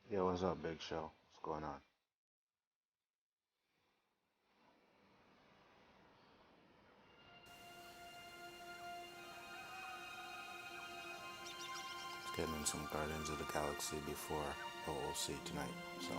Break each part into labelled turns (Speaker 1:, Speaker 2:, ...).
Speaker 1: Yeah, what's up, Big Show? What's going on? Just getting in some Guardians of the Galaxy before OOC tonight. So,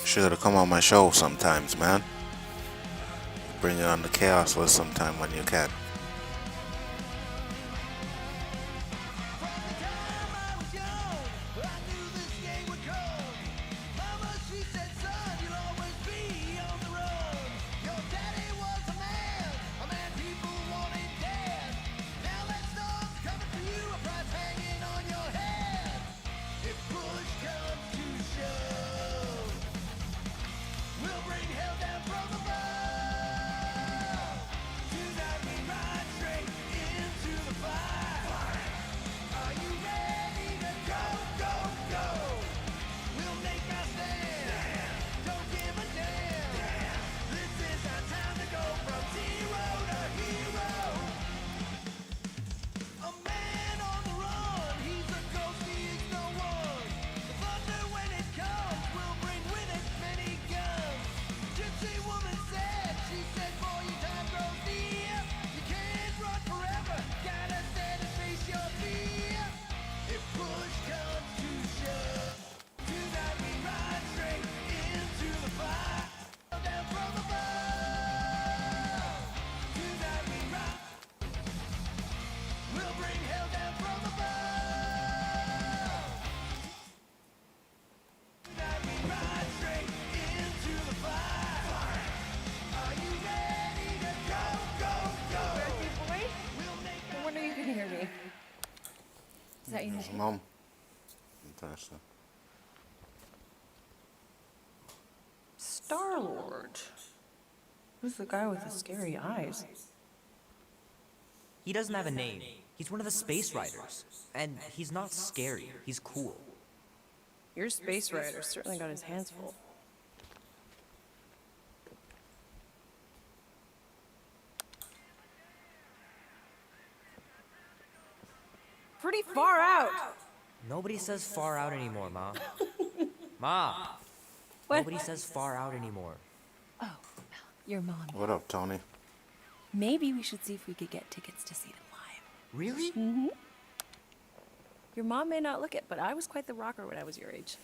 Speaker 1: should have come on my show sometimes, man. Bring you on the chaos list sometime when you can.
Speaker 2: Is that you?
Speaker 1: Mom. Interesting.
Speaker 2: Star-Lord. Who's the guy with the scary eyes?
Speaker 3: He doesn't have a name. He's one of the space riders. And he's not scary. He's cool.
Speaker 2: Your space rider certainly got his hands full. Pretty far out.
Speaker 3: Nobody says far out anymore, Ma. Ma!
Speaker 2: What?
Speaker 3: Nobody says far out anymore.
Speaker 2: Oh, your mom.
Speaker 1: What up, Tony?
Speaker 2: Maybe we should see if we could get tickets to see them live.
Speaker 3: Really?
Speaker 2: Mm-hmm. Your mom may not look it, but I was quite the rocker when I was your age.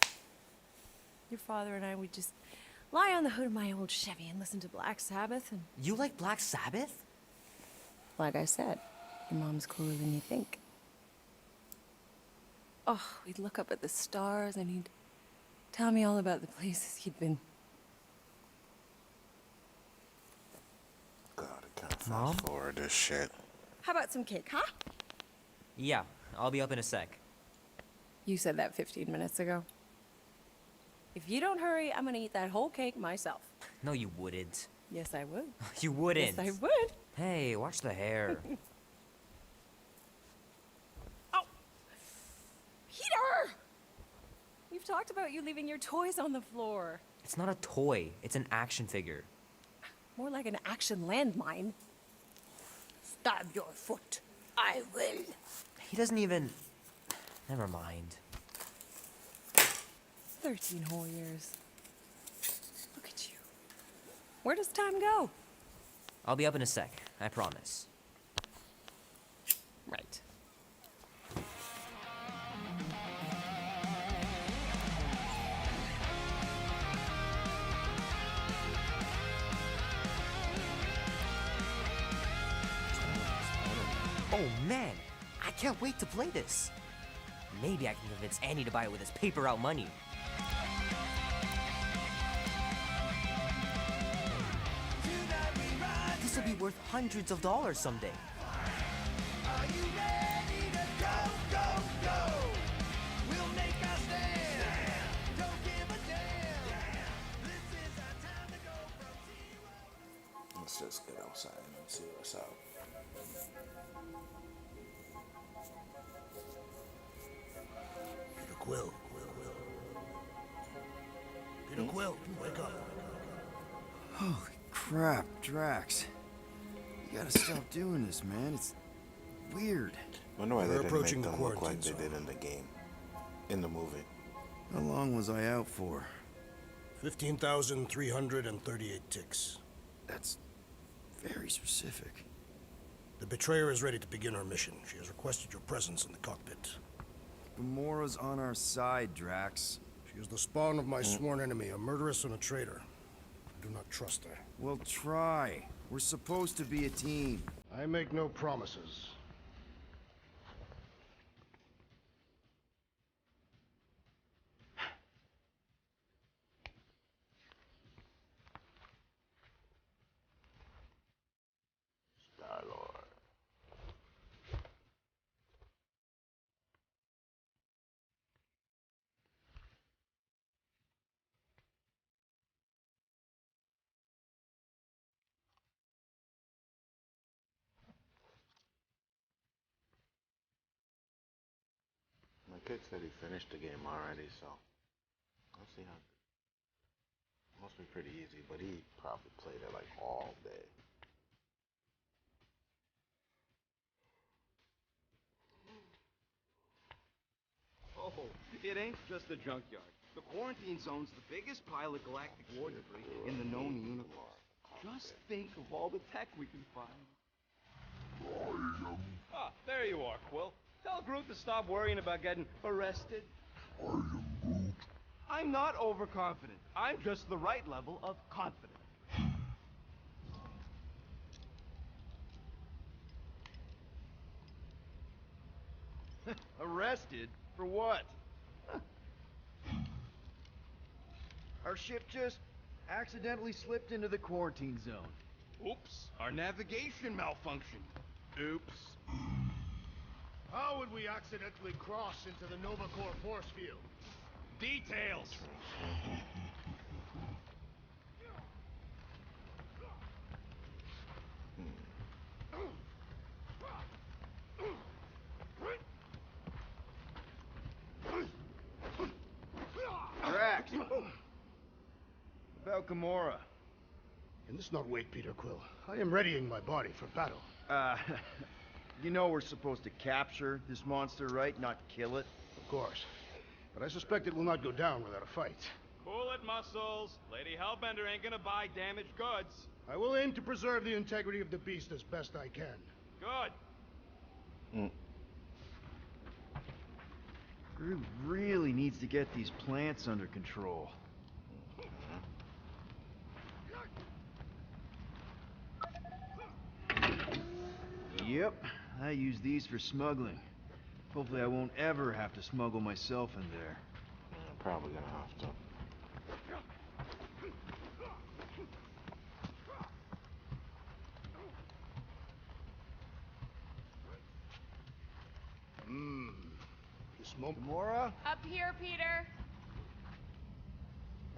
Speaker 2: Your father and I would just lie on the hood of my old Chevy and listen to Black Sabbath and...
Speaker 3: You like Black Sabbath?
Speaker 2: Like I said, your mom's cooler than you think. Oh, we'd look up at the stars and he'd tell me all about the places he'd been.
Speaker 1: God, I can't
Speaker 3: Mom?
Speaker 1: fast forward this shit.
Speaker 2: How about some cake, huh?
Speaker 3: Yeah, I'll be up in a sec.
Speaker 2: You said that 15 minutes ago. If you don't hurry, I'm gonna eat that whole cake myself.
Speaker 3: No, you wouldn't.
Speaker 2: Yes, I would.
Speaker 3: You wouldn't.
Speaker 2: Yes, I would.
Speaker 3: Hey, watch the hair.
Speaker 2: Oh! Peter! We've talked about you leaving your toys on the floor.
Speaker 3: It's not a toy. It's an action figure.
Speaker 2: More like an action landmine. Stab your foot. I will.
Speaker 3: He doesn't even... Never mind.
Speaker 2: 13 whole years. Look at you. Where does time go?
Speaker 3: I'll be up in a sec. I promise.
Speaker 2: Right.
Speaker 3: Oh man, I can't wait to play this. Maybe I can convince Annie to buy it with his paper out money. This will be worth hundreds of dollars someday.
Speaker 4: Are you ready to go, go, go? We'll make our stand. Don't give a damn. This is our time to go from zero.
Speaker 1: Let's just get outside and see what's out.
Speaker 5: Crap, Drax. You gotta stop doing this, man. It's weird.
Speaker 1: Wonder why they
Speaker 6: We're
Speaker 1: didn't
Speaker 6: approaching
Speaker 1: make
Speaker 6: the
Speaker 1: them look like
Speaker 6: quarantine
Speaker 1: they did in the game, in the movie.
Speaker 5: How long was I out for?
Speaker 6: 15,338 ticks.
Speaker 5: That's very specific.
Speaker 6: The Betrayer is ready to begin her mission. She has requested your presence in the cockpit.
Speaker 5: Gamora's on our side, Drax.
Speaker 6: She is the spawn of my sworn enemy, a murderess and a traitor. I do not trust her.
Speaker 5: Well, try. We're supposed to be a team.
Speaker 6: I make no promises.
Speaker 1: Star-Lord. My kid said he finished the game already, so I'll see how. Must be pretty easy, but he probably played it like all day.
Speaker 7: Oh, it ain't just a junkyard. The quarantine zone's the biggest pile of galactic war debris in the known universe. Just think of all the tech we can find. Ah, there you are, Quill. Tell Groot to stop worrying about getting arrested. I'm not overconfident. I'm just the right level of confident. Arrested? For what?
Speaker 8: Our ship just accidentally slipped into the quarantine zone.
Speaker 7: Oops, our navigation malfunctioned. Oops.
Speaker 6: How would we accidentally cross into the Nova Corps force field?
Speaker 7: Details.
Speaker 8: Drax! About Gamora.
Speaker 6: Can this not wait, Peter Quill? I am readying my body for battle.
Speaker 8: You know we're supposed to capture this monster, right? Not kill it?
Speaker 6: Of course. But I suspect it will not go down without a fight.
Speaker 7: Cool it, muscles. Lady Hellbender ain't gonna buy damaged goods.
Speaker 6: I will aim to preserve the integrity of the beast as best I can.
Speaker 7: Good.
Speaker 8: Groot really needs to get these plants under control. Yep, I use these for smuggling. Hopefully I won't ever have to smuggle myself in there.
Speaker 1: I'm probably gonna have to.
Speaker 6: This moment.
Speaker 8: Gamora?
Speaker 9: Up here, Peter.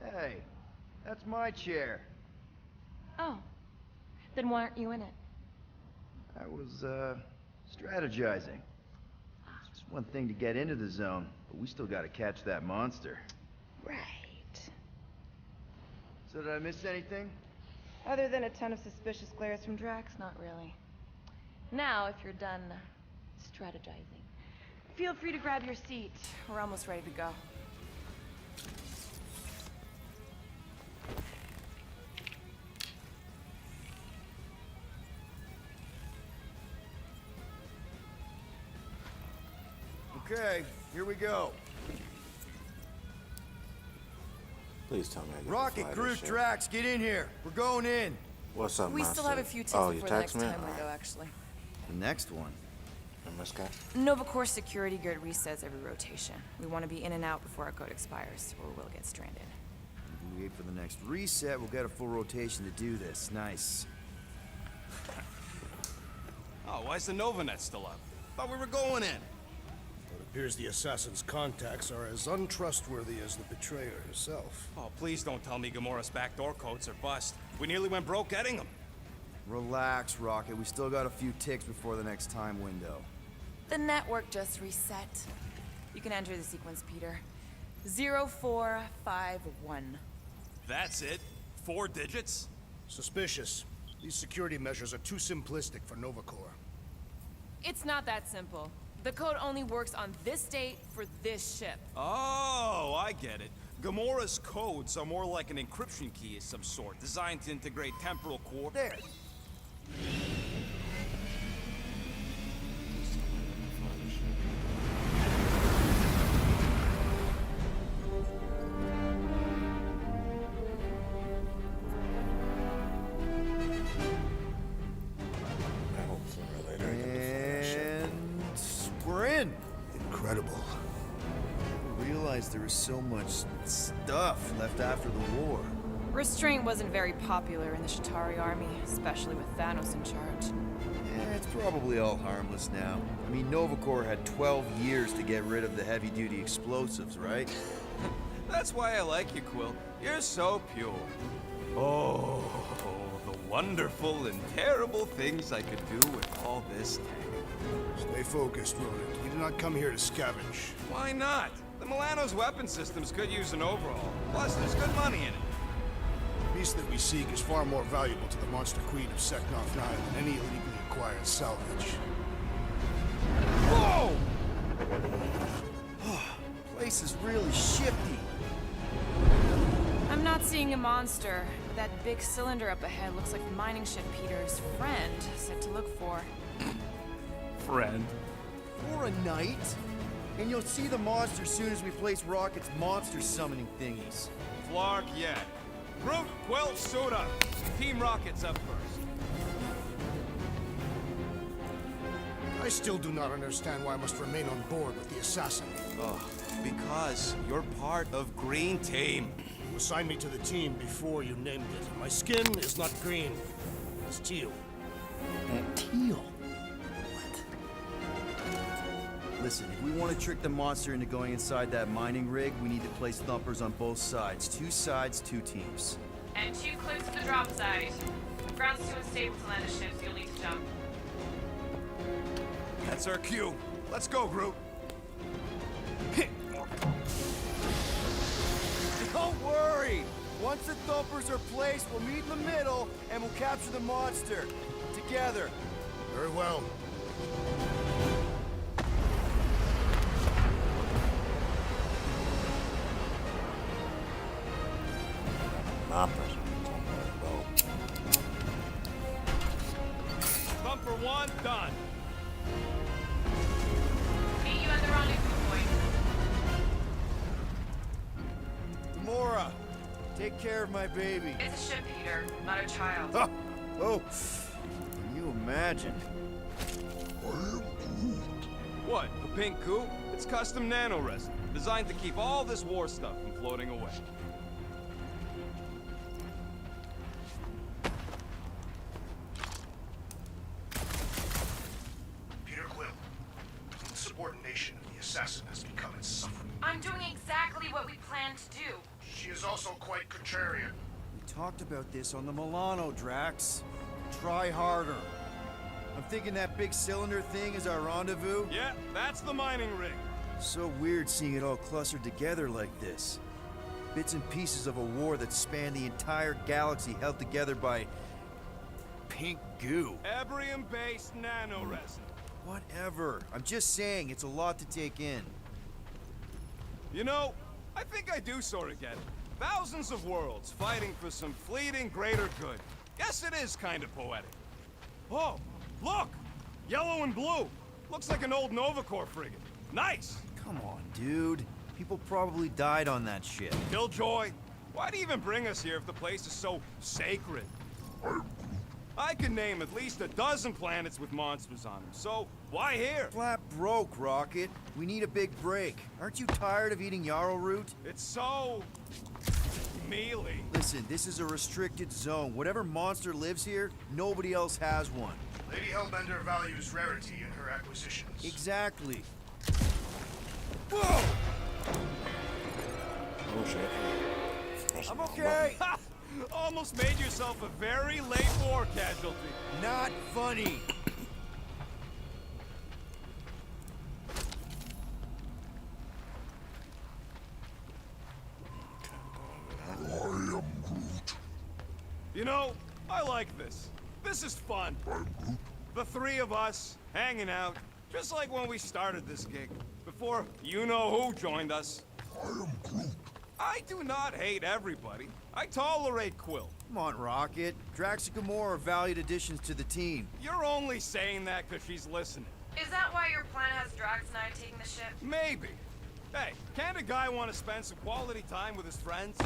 Speaker 8: Hey, that's my chair.
Speaker 9: Oh. Then why aren't you in it?
Speaker 8: I was, strategizing. It's just one thing to get into the zone, but we still gotta catch that monster.
Speaker 9: Right.
Speaker 8: So did I miss anything?
Speaker 9: Other than a ton of suspicious glares from Drax, not really. Now, if you're done strategizing, feel free to grab your seat. We're almost ready to go.
Speaker 5: Okay, here we go.
Speaker 1: Please tell me I get to
Speaker 5: Rocket,
Speaker 1: fly this
Speaker 5: Groot,
Speaker 1: shit.
Speaker 5: Drax, get in here. We're going in.
Speaker 1: What's up,
Speaker 2: We
Speaker 1: Master?
Speaker 2: still have a few ticks
Speaker 1: Oh, you
Speaker 2: before the next
Speaker 1: text me?
Speaker 2: time window, actually.
Speaker 5: The next one.
Speaker 1: And this guy?
Speaker 2: Nova Corps security grid resets every rotation. We want to be in and out before our code expires, or we'll get stranded.
Speaker 5: If we wait for the next reset, we'll get a full rotation to do this. Nice.
Speaker 7: Oh, why's the Novanet still up? Thought we were going in.
Speaker 6: It appears the assassin's contacts are as untrustworthy as the betrayer herself.
Speaker 7: Oh, please don't tell me Gamora's backdoor codes are bust. We nearly went broke getting them.
Speaker 5: Relax, Rocket. We still got a few ticks before the next time window.
Speaker 2: The network just reset. You can enter the sequence, Peter. 0451.
Speaker 7: That's it? 4 digits?
Speaker 6: Suspicious. These security measures are too simplistic for Nova Corps.
Speaker 9: It's not that simple. The code only works on this date for this ship.
Speaker 10: Oh, I get it. Gamora's codes are more like an encryption key of some sort, designed to integrate temporal core. There.
Speaker 1: I hope sooner or later I get to finish it.
Speaker 8: And we're in.
Speaker 5: Incredible.
Speaker 8: I didn't realize there was so much stuff left after the war.
Speaker 9: Restraint wasn't very popular in the Shatari army, especially with Thanos in charge.
Speaker 8: It's probably all harmless now. I mean, Nova Corps had 12 years to get rid of the heavy-duty explosives, right?
Speaker 10: That's why I like you, Quill. You're so pure. Oh, the wonderful and terrible things I could do with all this tech.
Speaker 6: Stay focused, Rodent. You did not come here to scavenge.
Speaker 10: Why not? The Milano's weapon systems could use an overhaul. Plus, there's good money in it.
Speaker 6: The piece that we seek is far more valuable to the Monster Queen of Seknov 9 than any illegally acquired salvage.
Speaker 10: Whoa!
Speaker 8: Place is really shifty.
Speaker 9: I'm not seeing a monster, but that big cylinder up ahead looks like the mining ship Peter's friend said to look for.
Speaker 10: Friend.
Speaker 8: For a night. And you'll see the monster soon as we place Rocket's monster summoning thingies.
Speaker 10: Flark, yeah. Groot, Quill, suit up. Team Rocket's up first.
Speaker 6: I still do not understand why I must remain on board with the assassin.
Speaker 10: Oh, because you're part of Green Team.
Speaker 6: You assigned me to the team before you named it. My skin is not green. It's teal.
Speaker 8: Teal? Listen, if we want to trick the monster into going inside that mining rig, we need to place thumpers on both sides. 2 sides, 2 teams.
Speaker 9: And 2 clips to the drop side. Ground's too unstable to land a ship, so you'll need to jump.
Speaker 10: That's our cue. Let's go, Groot.
Speaker 8: Don't worry! Once the thumpers are placed, we'll meet in the middle, and we'll capture the monster. Together.
Speaker 6: Very well.
Speaker 10: Bumper 1, done.
Speaker 9: Meet you at the rendezvous point.
Speaker 8: Gamora, take care of my baby.
Speaker 9: It's a ship, Peter, not a child.
Speaker 8: Oh, can you imagine?
Speaker 10: What, a pink coupe? It's custom nano resin, designed to keep all this war stuff from floating away.
Speaker 6: Peter Quill. Insubordination of the assassin has become insufferable.
Speaker 9: I'm doing exactly what we planned to do.
Speaker 6: She is also quite contrarian.
Speaker 8: We talked about this on the Milano, Drax. Try harder. I'm thinking that big cylinder thing is our rendezvous.
Speaker 10: Yeah, that's the mining rig.
Speaker 8: So weird seeing it all clustered together like this. Bits and pieces of a war that spanned the entire galaxy held together by pink goo.
Speaker 10: Ebrium-based nano resin.
Speaker 8: Whatever. I'm just saying, it's a lot to take in.
Speaker 10: You know, I think I do sort of get it. Thousands of worlds fighting for some fleeting greater good. Guess it is kind of poetic. Oh, look! Yellow and blue. Looks like an old Nova Corps frigate. Nice!
Speaker 8: Come on, dude. People probably died on that ship.
Speaker 10: Killjoy, why do you even bring us here if the place is so sacred? I can name at least a dozen planets with monsters on them, so why here?
Speaker 8: Flat broke, Rocket. We need a big break. Aren't you tired of eating yarrow root?
Speaker 10: It's so... mealy.
Speaker 8: Listen, this is a restricted zone. Whatever monster lives here, nobody else has one.
Speaker 6: Lady Hellbender values rarity in her acquisitions.
Speaker 8: Exactly.
Speaker 6: Whoa!
Speaker 1: Oh shit.
Speaker 8: I'm okay.
Speaker 10: Ha! Almost made yourself a very late war casualty.
Speaker 8: Not funny.
Speaker 10: You know, I like this. This is fun. The three of us, hanging out, just like when we started this gig. Before you-know-who joined us.
Speaker 6: I am Groot.
Speaker 10: I do not hate everybody. I tolerate Quill.
Speaker 8: Come on, Rocket. Drax and Gamora are valued additions to the team.
Speaker 10: You're only saying that because she's listening.
Speaker 9: Is that why your plan has Drax and I taking the ship?
Speaker 10: Maybe. Hey, can't a guy want to spend some quality time with his friends?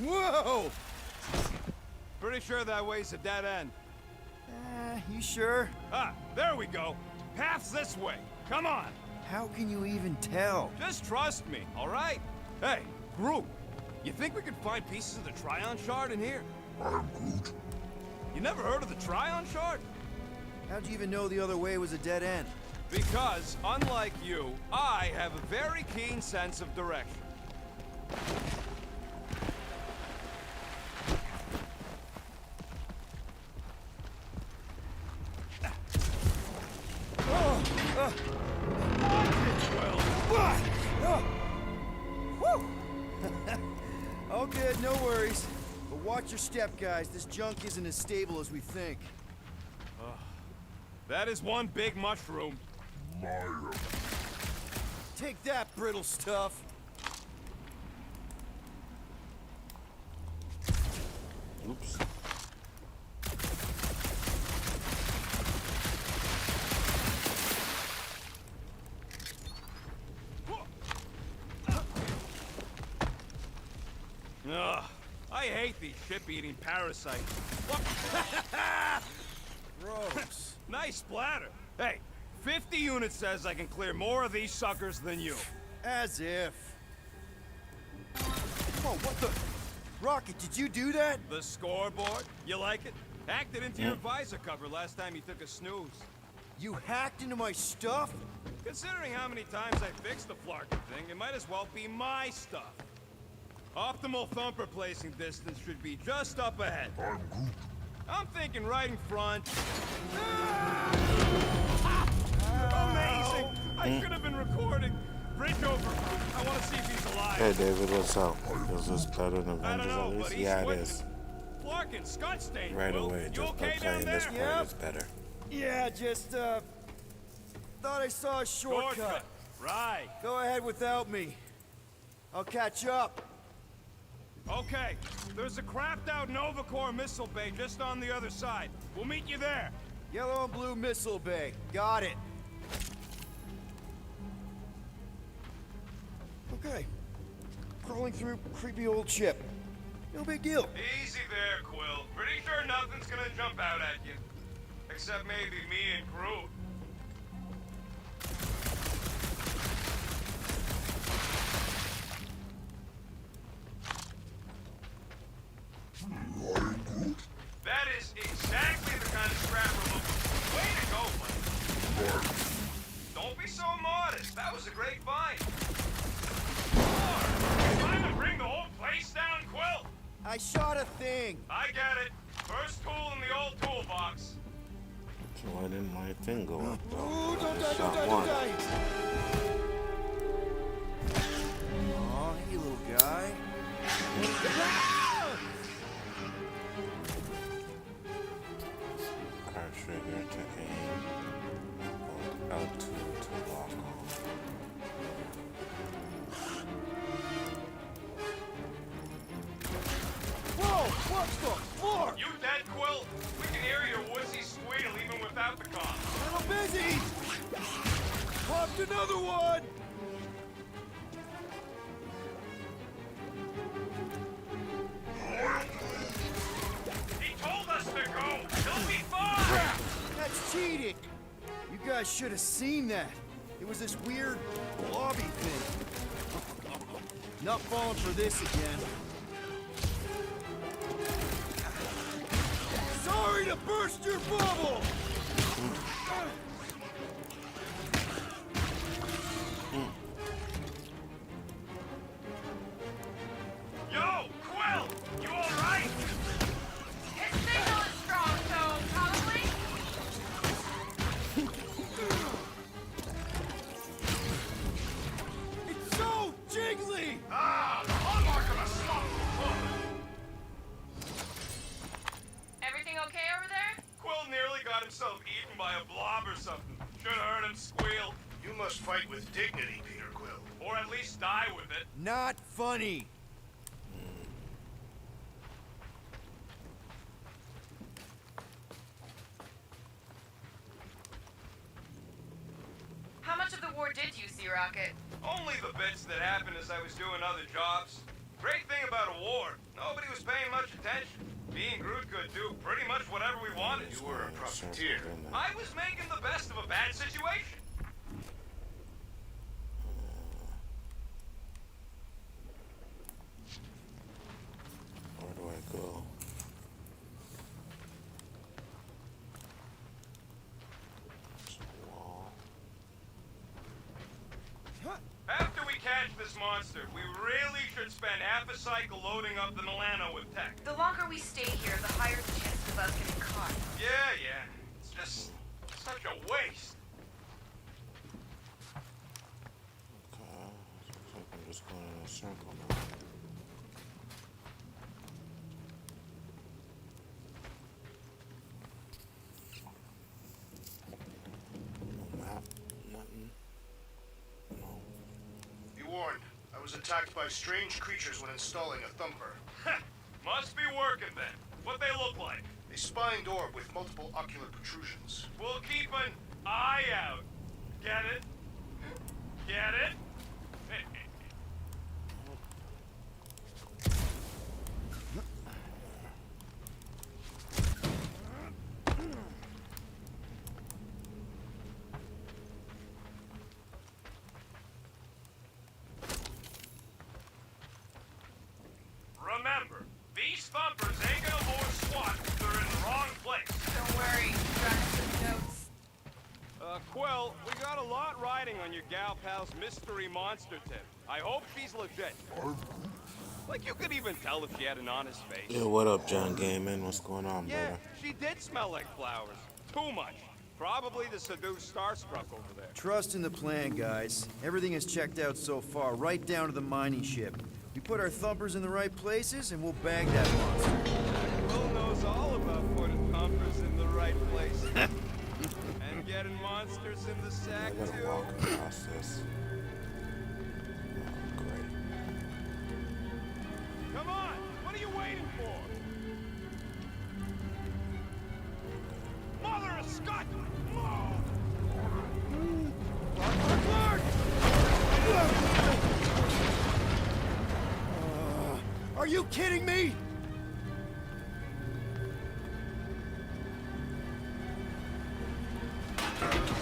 Speaker 8: Whoa!
Speaker 10: Pretty sure that way's a dead end.
Speaker 8: You sure?
Speaker 10: Ah, there we go. Path's this way. Come on.
Speaker 8: How can you even tell?
Speaker 10: Just trust me, all right? Hey, Groot, you think we could find pieces of the Tryon Shard in here?
Speaker 6: I am Groot.
Speaker 10: You never heard of the Tryon Shard?
Speaker 8: How'd you even know the other way was a dead end?
Speaker 10: Because, unlike you, I have a very keen sense of direction.
Speaker 8: All good, no worries. But watch your step, guys. This junk isn't as stable as we think.
Speaker 10: That is one big mushroom.
Speaker 8: Take that, brittle stuff.
Speaker 1: Oops.
Speaker 10: Ugh, I hate these ship-eating parasites. Look.
Speaker 8: Gross.
Speaker 10: Nice splatter. Hey, 50 units says I can clear more of these suckers than you.
Speaker 8: As if. Oh, what the? Rocket, did you do that?
Speaker 10: The scoreboard? You like it? Hacked it into your visor cover last time you took a snooze.
Speaker 8: You hacked into my stuff?
Speaker 10: Considering how many times I fixed the flarkin' thing, it might as well be my stuff. Optimal thumper placing distance should be just up ahead.
Speaker 6: I'm Groot.
Speaker 10: I'm thinking right in front. Amazing! I could have been recording. Bridge over. I want to see if he's alive.
Speaker 1: Hey David, what's up? Is this better than
Speaker 10: I don't
Speaker 1: Avengers
Speaker 10: know,
Speaker 1: at
Speaker 10: but
Speaker 1: least?
Speaker 10: he's
Speaker 1: Yeah, it
Speaker 10: squinting.
Speaker 1: is.
Speaker 10: Flarkin, Scott stain.
Speaker 1: Right
Speaker 10: Will.
Speaker 1: away,
Speaker 10: You
Speaker 1: just by
Speaker 10: okay down
Speaker 1: playing this
Speaker 10: there?
Speaker 1: part, it's better.
Speaker 8: Yeah, just, thought I saw a shortcut.
Speaker 10: Right.
Speaker 8: Go ahead without me. I'll catch up.
Speaker 10: Okay. There's a crapped out Nova Corps missile bay just on the other side. We'll meet you there.
Speaker 8: Yellow and blue missile bay. Got it. Okay. Crawling through creepy old ship. No big deal.
Speaker 10: Easy there, Quill. Pretty sure nothing's gonna jump out at you. Except maybe me and Groot. That is exactly the kind of scrap we're looking for. Way to go, buddy. Don't be so modest. That was a great find. More. Time to bring the whole place down, Quill.
Speaker 8: I shot a thing.
Speaker 10: I get it. First tool in the old toolbox.
Speaker 1: So why didn't my thing go up though?
Speaker 8: Ooh, don't
Speaker 1: I
Speaker 8: die,
Speaker 1: shot
Speaker 8: don't die,
Speaker 1: one.
Speaker 8: don't die. Aw, hey, little guy.
Speaker 1: R trigger to aim. Hold L2 to lock on.
Speaker 8: Whoa, what the fuck?
Speaker 10: You dead, Quill? We can hear your wussy squeal even without the comm.
Speaker 8: I'm busy. Popped another one.
Speaker 10: He told us to go. He'll be fine.
Speaker 8: That's cheating. You guys should have seen that. It was this weird blobby thing. Not falling for this again. Sorry to burst your bubble!
Speaker 10: Yo, Quill, you all right?
Speaker 9: His signal is strong, so probably.
Speaker 10: job or something. Should've heard him squeal.
Speaker 6: You must fight with dignity, Peter Quill.
Speaker 10: Or at least die with it.
Speaker 8: Not funny.
Speaker 9: How much of the war did you see, Rocket?
Speaker 10: Only the bits that happened as I was doing other jobs. Great thing about a war, nobody was paying much attention. Me and Groot could do pretty much whatever we wanted.
Speaker 6: You were a profiteer.
Speaker 10: I was making the best of a bad situation.
Speaker 1: Where do I go? There's a wall.
Speaker 10: After we catch this monster, we really should spend half a cycle loading up the Milano with tech.
Speaker 9: The longer we stay here, the higher the chance of us getting caught.
Speaker 10: Yeah. It's just such a waste.
Speaker 1: Okay, looks like I'm just going in a circle now. No map, nothing. No.
Speaker 6: Be warned, I was attacked by strange creatures when installing a thumper.
Speaker 10: Must be working then. What they look like?
Speaker 6: A spined orb with multiple ocular protrusions.
Speaker 10: We'll keep an eye out. Get it? Get it? Remember, these thumpers ain't gonna lure SWAT if they're in the wrong place.
Speaker 9: Don't worry, Drax took notes.
Speaker 10: Quill, we got a lot riding on your gal pal's mystery monster tip. I hope she's legit. Like, you could even tell if she had an honest face.
Speaker 1: Yo, what up, John Gaiman? What's going on,
Speaker 10: Yeah,
Speaker 1: brother?
Speaker 10: she did smell like flowers. Too much. Probably to seduce Starstruck over there.
Speaker 8: Trust in the plan, guys. Everything is checked out so far, right down to the mining ship. We put our thumpers in the right places, and we'll bag that monster.
Speaker 10: Quill knows all about putting thumpers in the right place. And getting monsters in the
Speaker 1: I
Speaker 10: sack,
Speaker 1: gotta
Speaker 10: too.
Speaker 1: walk across this. Oh, great.
Speaker 10: Come on! What are you waiting for? Mother of Scott!
Speaker 8: Are you kidding me?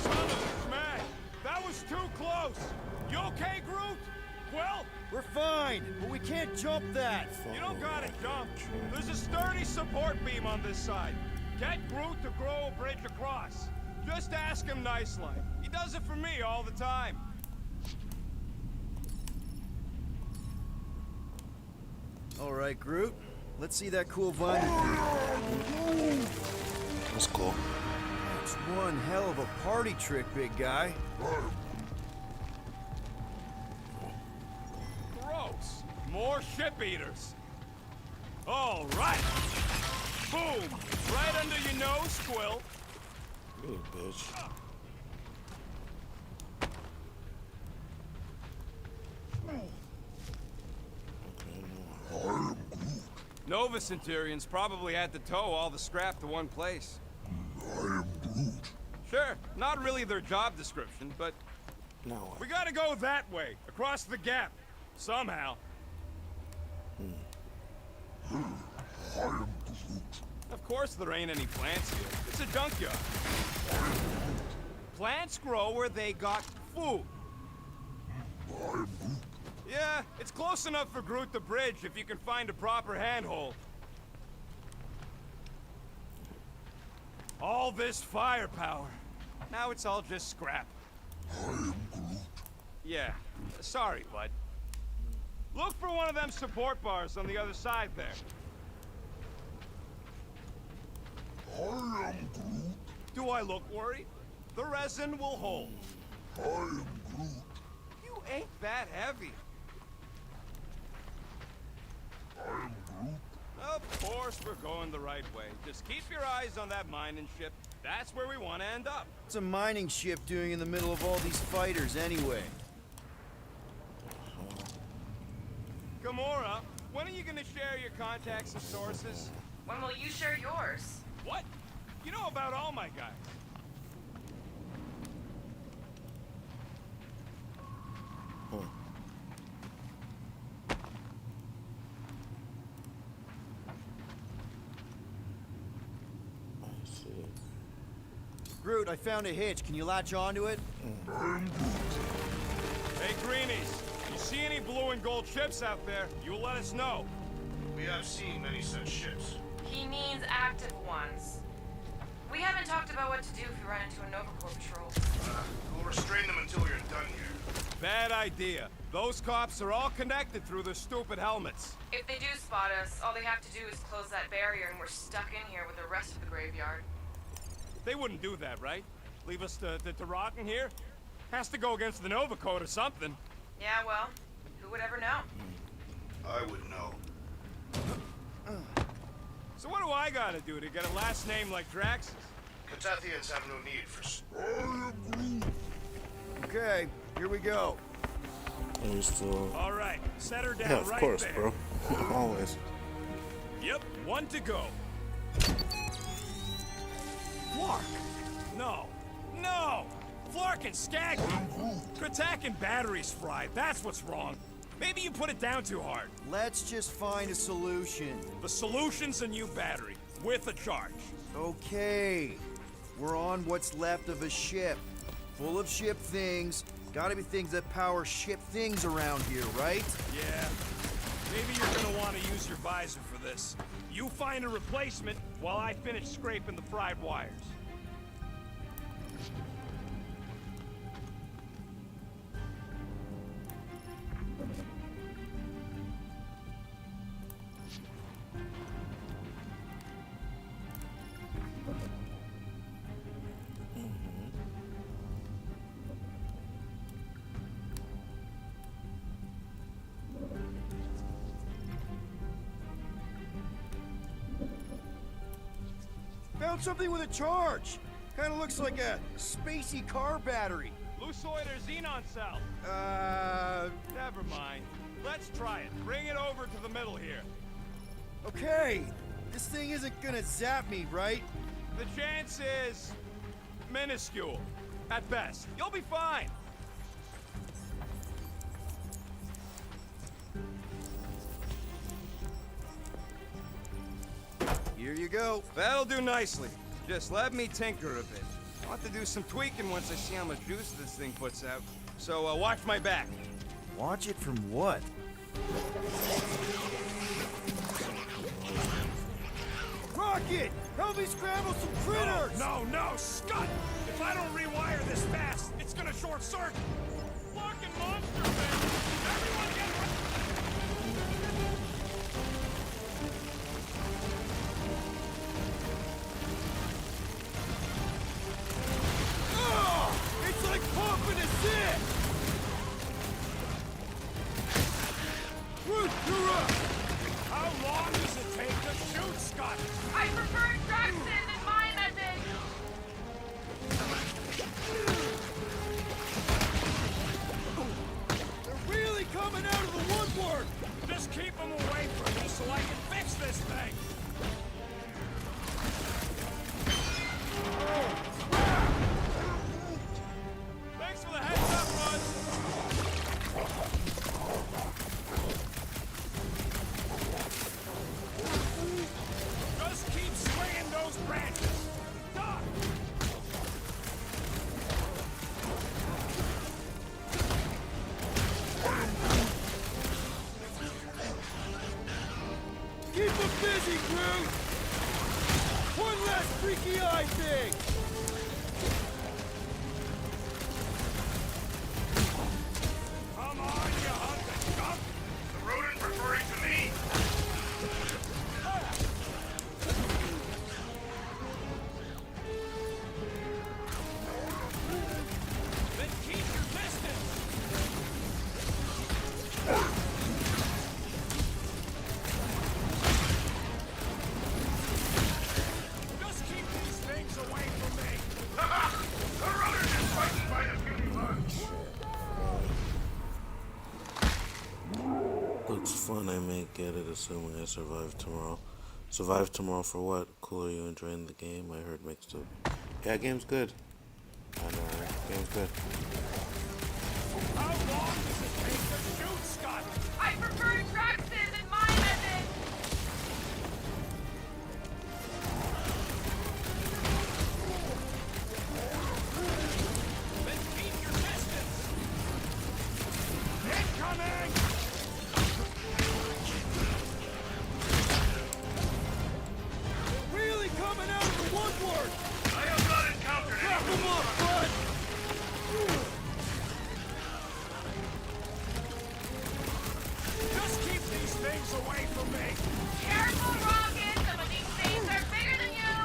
Speaker 10: Son of a smash! That was too close! You okay, Groot? Quill?
Speaker 8: We're fine, but we can't jump that.
Speaker 10: You don't gotta jump. There's a sturdy support beam on this side. Get Groot to grow a bridge across. Just ask him nicely. He does it for me all the time.
Speaker 8: All right, Groot. Let's see that cool vine.
Speaker 1: That's cool.
Speaker 8: That's one hell of a party trick, big guy.
Speaker 10: Gross. More ship eaters. All right. Boom. Right under your nose, Quill.
Speaker 1: You bitch.
Speaker 10: Nova Centurions probably had to tow all the scrap to one place.
Speaker 6: I am Groot.
Speaker 10: Sure, not really their job description, but
Speaker 1: Now what?
Speaker 10: we gotta go that way, across the gap, somehow.
Speaker 6: I am Groot.
Speaker 10: Of course there ain't any plants here. It's a junkyard. Plants grow where they got food.
Speaker 6: I am Groot.
Speaker 10: Yeah, it's close enough for Groot the bridge if you can find a proper handhold. All this firepower. Now it's all just scrap.
Speaker 6: I am Groot.
Speaker 10: Yeah, sorry, bud. Look for one of them support bars on the other side there.
Speaker 6: I am Groot.
Speaker 10: Do I look worried? The resin will hold.
Speaker 6: I am Groot.
Speaker 10: You ain't that heavy.
Speaker 6: I am Groot.
Speaker 10: Of course we're going the right way. Just keep your eyes on that mining ship. That's where we want to end up.
Speaker 8: What's a mining ship doing in the middle of all these fighters anyway?
Speaker 10: Gamora, when are you gonna share your contacts and sources?
Speaker 9: When will you share yours?
Speaker 10: What? You know about all my guys.
Speaker 8: Groot, I found a hitch. Can you latch onto it?
Speaker 10: Hey, Greenies, you see any blue and gold ships out there, you let us know.
Speaker 6: We have seen many such ships.
Speaker 9: He means active ones. We haven't talked about what to do if we run into a Nova Corps patrol.
Speaker 6: We'll restrain them until you're done here.
Speaker 10: Bad idea. Those cops are all connected through their stupid helmets.
Speaker 9: If they do spot us, all they have to do is close that barrier and we're stuck in here with the rest of the graveyard.
Speaker 10: They wouldn't do that, right? Leave us to rot in here? Has to go against the Nova Code or something.
Speaker 9: Yeah, well, who would ever know?
Speaker 6: I would know.
Speaker 10: So what do I gotta do to get a last name like Drax's?
Speaker 6: Catathians have no need for...
Speaker 8: Okay, here we go.
Speaker 1: And we still...
Speaker 10: All right, set her down
Speaker 1: Yeah, of
Speaker 10: right
Speaker 1: course,
Speaker 10: there.
Speaker 1: bro. Always.
Speaker 10: Yep, one to go. Flark! No. No! Flark and Skaggy! Kratak and batteries fried, that's what's wrong. Maybe you put it down too hard.
Speaker 8: Let's just find a solution.
Speaker 10: The solution's a new battery, with a charge.
Speaker 8: Okay. We're on what's left of a ship. Full of ship things. Gotta be things that power ship things around here, right?
Speaker 10: Yeah. Maybe you're gonna want to use your visor for this. You find a replacement while I finish scraping the fried wires.
Speaker 8: Found something with a charge. Kinda looks like a spacey car battery.
Speaker 10: Lucioid or xenon cell? Never mind. Let's try it. Bring it over to the middle here.
Speaker 8: Okay. This thing isn't gonna zap me, right?
Speaker 10: The chance is... minuscule. At best. You'll be fine.
Speaker 8: Here you go.
Speaker 10: That'll do nicely. Just let me tinker a bit. I'll have to do some tweaking once I see how much juice this thing puts out. So, watch my back.
Speaker 8: Watch it from what? Rocket! Help me scramble some critters!
Speaker 10: No, Scott! If I don't rewire this fast, it's gonna short circuit. Fucking monster thing! Everyone get
Speaker 8: It's like pumping a zip! Groot, you're up!
Speaker 10: How long does it take to shoot, Scott?
Speaker 9: I prefer Drax's in my method!
Speaker 8: They're really coming out of the woodwork!
Speaker 10: Just keep them away from me so I can fix this thing! Thanks for the heads up, Bud! Just keep swinging those branches! Doc!
Speaker 8: Keep them busy, Groot! One last freaky eye thing!
Speaker 10: Come on, you hunk of junk!
Speaker 6: The rodent referring to me?
Speaker 10: Then keep your distance! Just keep these things away from me!
Speaker 1: assuming I survive tomorrow. Survive tomorrow for what? Cool, are you enjoying the game? I heard mixed up. Yeah, game's good. I know, right? Game's good.
Speaker 10: How long does it take to shoot, Scott?
Speaker 9: I prefer Drax's and my method!
Speaker 10: Then keep your distance. Incoming!
Speaker 8: Really coming out of the woodwork!
Speaker 10: I have not encountered
Speaker 8: Wrap 'em up, bud!
Speaker 10: Just keep these things away from me.
Speaker 9: Careful, Rocket! Some of these things are bigger than you!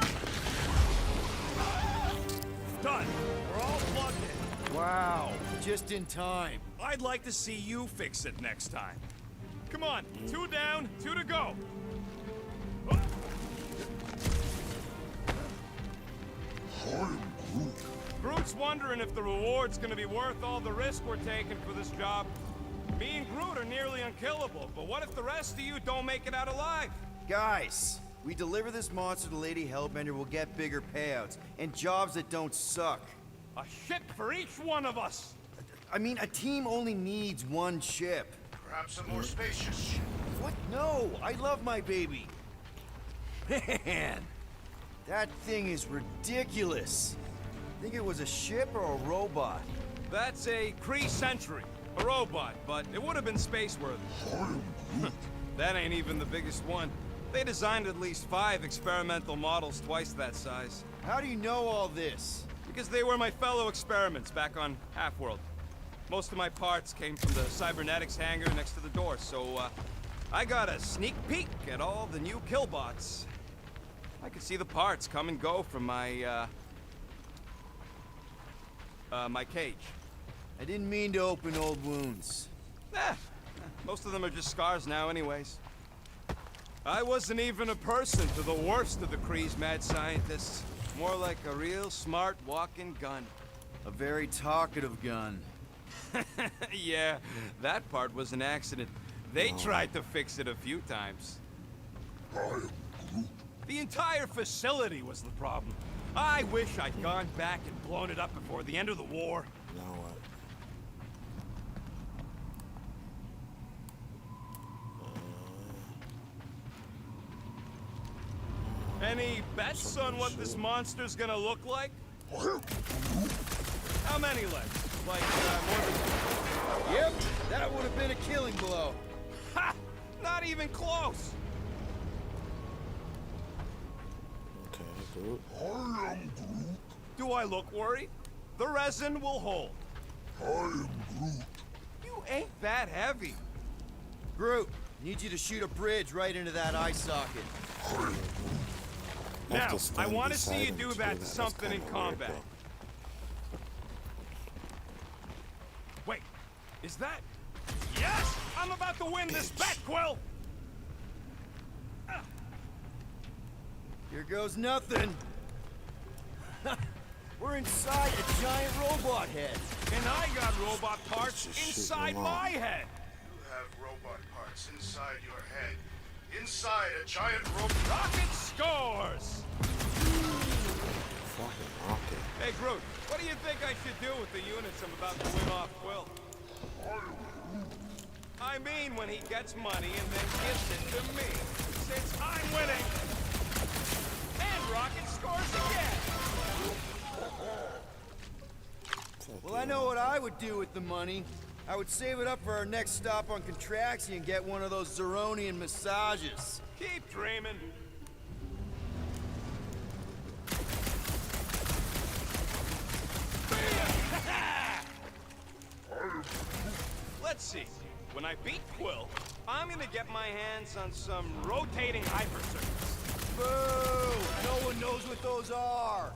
Speaker 10: Done. We're all plugged in.
Speaker 8: Wow, just in time.
Speaker 10: I'd like to see you fix it next time. Come on, 2 down, 2 to go. Groot's wondering if the reward's gonna be worth all the risk we're taking for this job. Me and Groot are nearly unkillable, but what if the rest of you don't make it out alive?
Speaker 8: Guys, we deliver this monster to Lady Hellbender, we'll get bigger payouts and jobs that don't suck.
Speaker 10: A ship for each one of us.
Speaker 8: I mean, a team only needs one ship.
Speaker 6: Perhaps a more spacious ship.
Speaker 8: What? No, I love my baby. Man, that thing is ridiculous. Think it was a ship or a robot?
Speaker 10: That's a Kree Sentry, a robot, but it would have been space-worthy. That ain't even the biggest one. They designed at least 5 experimental models twice that size.
Speaker 8: How do you know all this?
Speaker 10: Because they were my fellow experiments back on Half-World. Most of my parts came from the cybernetics hangar next to the door, so I got a sneak peek at all the new killbots. I could see the parts come and go from my my cage.
Speaker 8: I didn't mean to open old wounds.
Speaker 10: Most of them are just scars now anyways. I wasn't even a person to the worst of the Kree's mad scientists. More like a real smart walking gun.
Speaker 8: A very talkative gun.
Speaker 10: Yeah, that part was an accident. They tried to fix it a few times. The entire facility was the problem. I wish I'd gone back and blown it up before the end of the war.
Speaker 1: Now what?
Speaker 10: Any bets on what this monster's gonna look like? How many legs? Like, more than...
Speaker 8: Yep, that would have been a killing blow.
Speaker 10: Ha! Not even close!
Speaker 1: Okay, Groot.
Speaker 6: I am Groot.
Speaker 10: Do I look worried? The resin will hold.
Speaker 6: I am Groot.
Speaker 10: You ain't that heavy.
Speaker 8: Groot, need you to shoot a bridge right into that eye socket.
Speaker 10: Now, I want to see you do that something in combat. Wait, is that... Yes! I'm about to win this bet, Quill!
Speaker 8: Here goes nothing. We're inside a giant robot head.
Speaker 10: And I got robot parts inside my head.
Speaker 6: You have robot parts inside your head. Inside a giant robot.
Speaker 10: Rocket scores!
Speaker 1: Fucking rocket.
Speaker 10: Hey, Groot, what do you think I should do with the units I'm about to win off Quill? I mean when he gets money and then gives it to me, since I'm winning. And Rocket scores again.
Speaker 8: Well, I know what I would do with the money. I would save it up for our next stop on Contraxia and get one of those Zeronian massages.
Speaker 10: Keep dreaming. Let's see. When I beat Quill, I'm gonna get my hands on some rotating hypercircuits.
Speaker 8: Boo! No one knows what those are.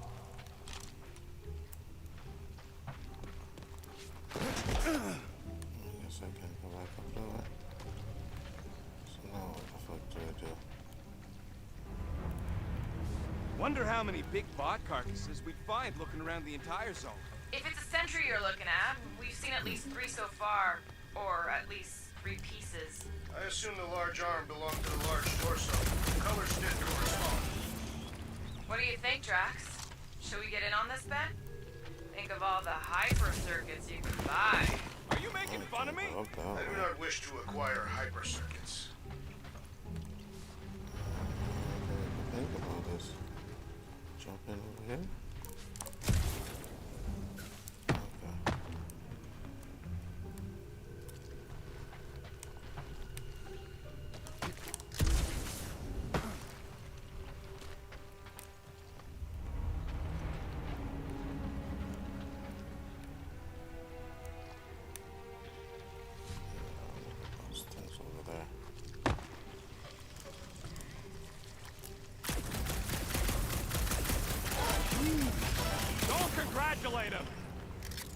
Speaker 1: I guess I can't go back up to it. So now what the fuck do I do?
Speaker 10: Wonder how many big bot carcasses we'd find looking around the entire zone.
Speaker 9: If it's a sentry you're looking at, we've seen at least 3 so far. Or at least
Speaker 11: 3 pieces.
Speaker 6: I assume the large arm belonged to the large torso. The colors did correspond.
Speaker 11: What do you think, Drax? Should we get in on this bet? Think of all the hyper circuits you could buy.
Speaker 10: Are you making fun of me?
Speaker 6: I do not wish to acquire hyper circuits.
Speaker 1: Think about this. Jump in over here. Okay. Those things over there.
Speaker 10: Don't congratulate him!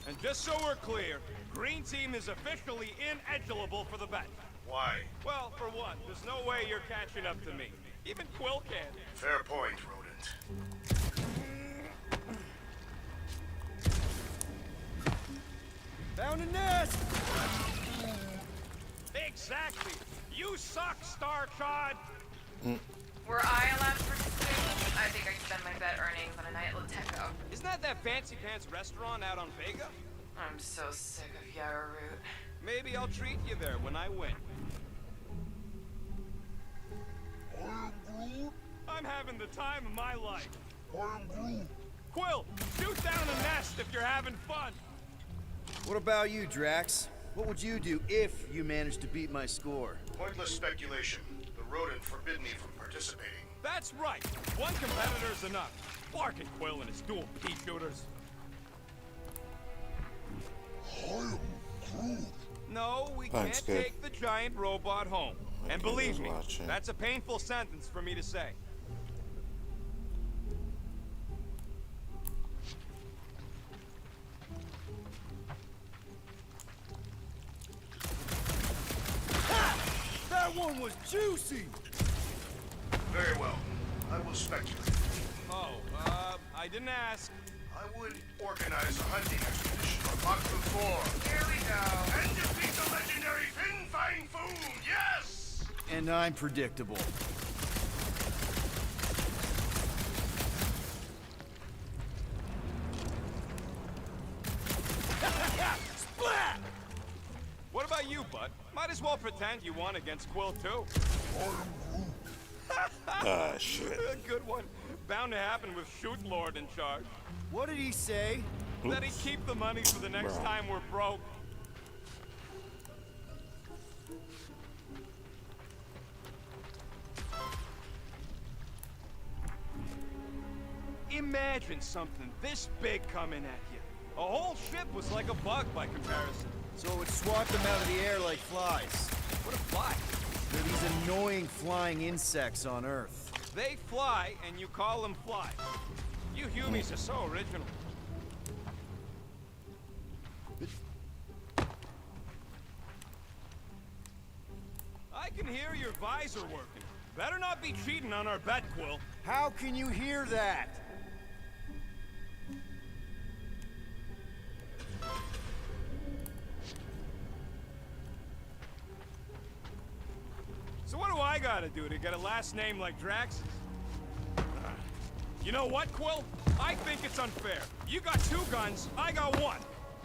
Speaker 10: And just so we're clear, Green Team is officially ineligible for the bet.
Speaker 6: Why?
Speaker 10: Well, for one, there's no way you're catching up to me. Even Quill can.
Speaker 6: Fair point, rodent.
Speaker 8: Found a nest!
Speaker 10: Exactly! You suck, Star Chod!
Speaker 11: Were I allowed to participate? I think I'd spend my bet earnings on a night at Lateco.
Speaker 10: Isn't that fancy pants restaurant out on Vega?
Speaker 11: I'm so sick of Yarra Root.
Speaker 10: Maybe I'll treat you there when I win. I'm having the time of my life. Quill, shoot down a nest if you're having fun.
Speaker 8: What about you, Drax? What would you do if you managed to beat my score?
Speaker 6: Pointless speculation. The rodent forbid me from participating.
Speaker 10: That's right. One competitor's enough. Barking Quill and his dual pea shooters. No, we
Speaker 1: Thanks,
Speaker 10: can't
Speaker 1: kid.
Speaker 10: take the giant robot home. And
Speaker 1: Okay,
Speaker 10: believe
Speaker 1: who's
Speaker 10: me,
Speaker 1: watching?
Speaker 10: that's a painful sentence for me to say.
Speaker 8: That one was juicy!
Speaker 6: Very well. I will speculate.
Speaker 10: Oh, I didn't ask.
Speaker 6: I would organize a hunting expedition on Mach 4
Speaker 11: Here we go.
Speaker 6: and defeat the legendary Fin Fang Foom. Yes!
Speaker 8: And I'm predictable.
Speaker 10: Splat! What about you, bud? Might as well pretend you won against Quill, too.
Speaker 1: Ah, shit.
Speaker 10: A good one. Bound to happen with Shoot Lord in charge.
Speaker 8: What did he say?
Speaker 10: That he'd keep the money for the next
Speaker 1: Bro.
Speaker 10: time we're broke. Imagine something this big coming at you. A whole ship was like a bug by comparison.
Speaker 8: So it would swat them out of the air like flies.
Speaker 10: What a fly.
Speaker 8: They're these annoying flying insects on Earth.
Speaker 10: They fly, and you call them fly. You humies are so original. I can hear your visor working. Better not be cheating on our bet, Quill.
Speaker 8: How can you hear that?
Speaker 10: So what do I gotta do to get a last name like Drax's? You know what, Quill? I think it's unfair. You got 2 guns, I got 1.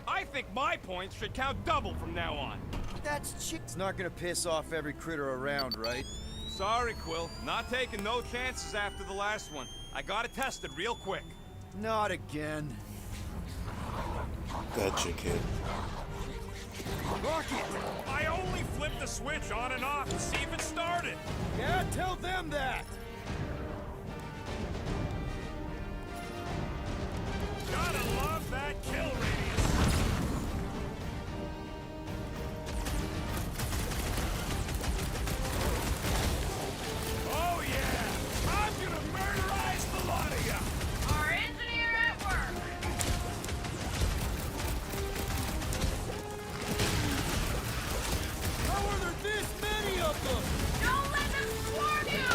Speaker 10: I think my points should count double from now on.
Speaker 8: That's chick. It's not gonna piss off every critter around, right?
Speaker 10: Sorry, Quill. Not taking no chances after the last one. I got it tested real quick.
Speaker 8: Not again.
Speaker 1: Gotcha, kid.
Speaker 10: Rocket! I only flipped the switch on and off to see if it started.
Speaker 8: Yeah, tell them that!
Speaker 10: Gotta love that kill radius. Oh yeah! I'm gonna murderize the lot of ya!
Speaker 11: Our engineer at work.
Speaker 8: How are there this many of them?
Speaker 11: Don't let them swarm you!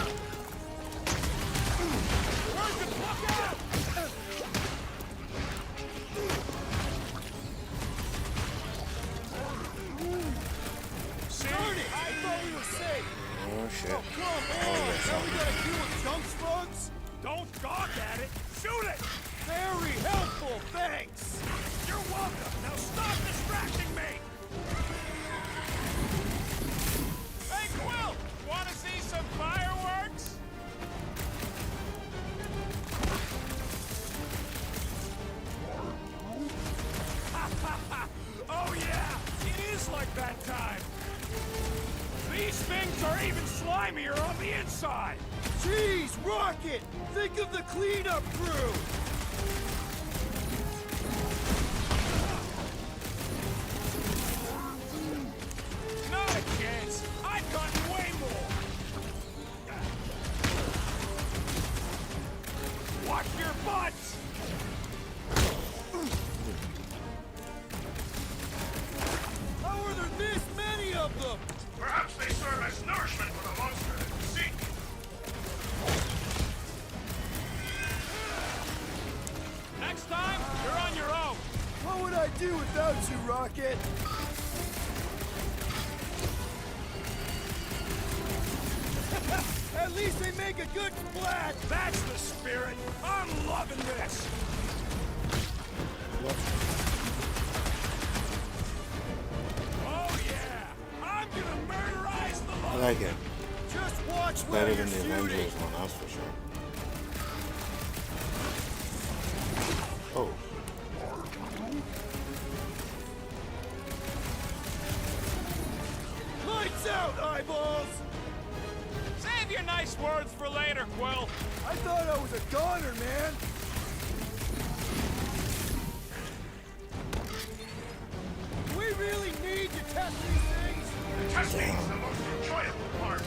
Speaker 8: Jeez, Rocket! Think of the cleanup crew!
Speaker 10: Not a chance! I've gotten way more! Watch your butts!
Speaker 8: How are there this many of them?
Speaker 6: Perhaps they serve as nourishment for the monster that we seek.
Speaker 10: Next time, you're on your own!
Speaker 8: What would I do without you, Rocket? At least they make a good splat!
Speaker 10: That's the spirit! I'm loving this! Oh yeah! I'm gonna murderize the
Speaker 1: I like it.
Speaker 8: Just watch where
Speaker 1: Better
Speaker 8: you're
Speaker 1: than the
Speaker 8: shooting!
Speaker 1: Avengers one, that's for sure. Oh.
Speaker 8: Lights out, eyeballs!
Speaker 10: Save your nice words for later, Quill!
Speaker 8: I thought I was a goner, man! We really need to test these things!
Speaker 6: Testing's the most enjoyable part.